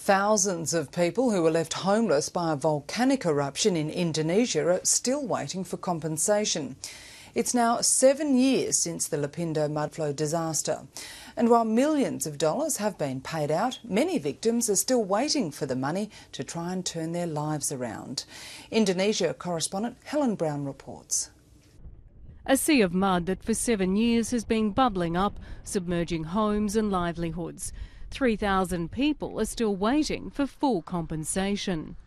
Thousands of people who were left homeless by a volcanic eruption in Indonesia are still waiting for compensation. It's now 7 years since the Lapindo mudflow disaster. And while millions of dollars have been paid out, many victims are still waiting for the money to try and turn their lives around. Indonesia correspondent Helen Brown reports. A sea of mud that for 7 years has been bubbling up, submerging homes and livelihoods. 3,000 people are still waiting for full compensation.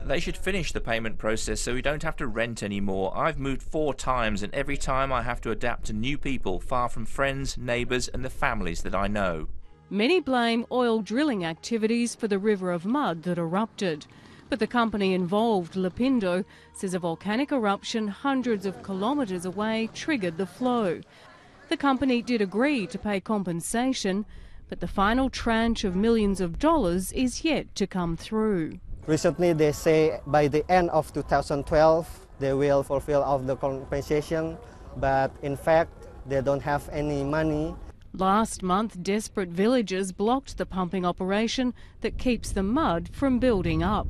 They should finish the payment process so we don't have to rent anymore. I've moved 4 times and every time I have to adapt to new people, far from friends, neighbours and the families that I know. Many blame oil drilling activities for the river of mud that erupted. But the company involved, Lapindo, says a volcanic eruption hundreds of kilometres away triggered the flow. The company did agree to pay compensation, but the final tranche of millions of dollars is yet to come through. Recently they say by the end of 2012 they will fulfill all the compensation, but in fact they don't have any money. Last month, desperate villagers blocked the pumping operation that keeps the mud from building up.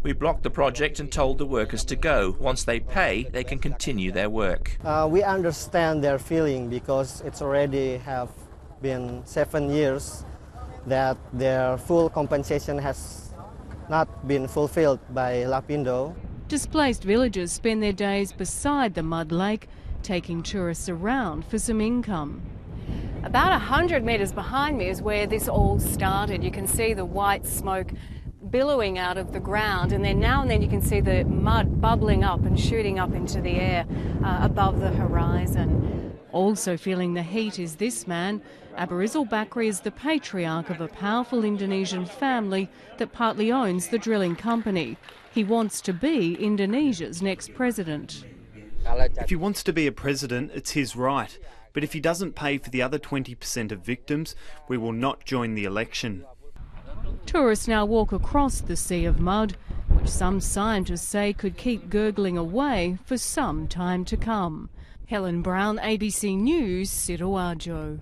We blocked the project and told the workers to go. Once they pay, they can continue their work. We understand their feeling because it's already have been 7 years that their full compensation has not been fulfilled by Lapindo. Displaced villagers spend their days beside the mud lake, taking tourists around for some income. About 100 metres behind me is where this all started. You can see the white smoke billowing out of the ground, and then now and then you can see the mud bubbling up and shooting up into the air above the horizon. Also feeling the heat is this man. Abarizal Bakri is the patriarch of a powerful Indonesian family that partly owns the drilling company. He wants to be Indonesia's next president. If he wants to be a president, it's his right. But if he doesn't pay for the other 20% of victims, we will not join the election. Tourists now walk across the sea of mud, which some scientists say could keep gurgling away for some time to come. Helen Brown, ABC News, Sidoarjo.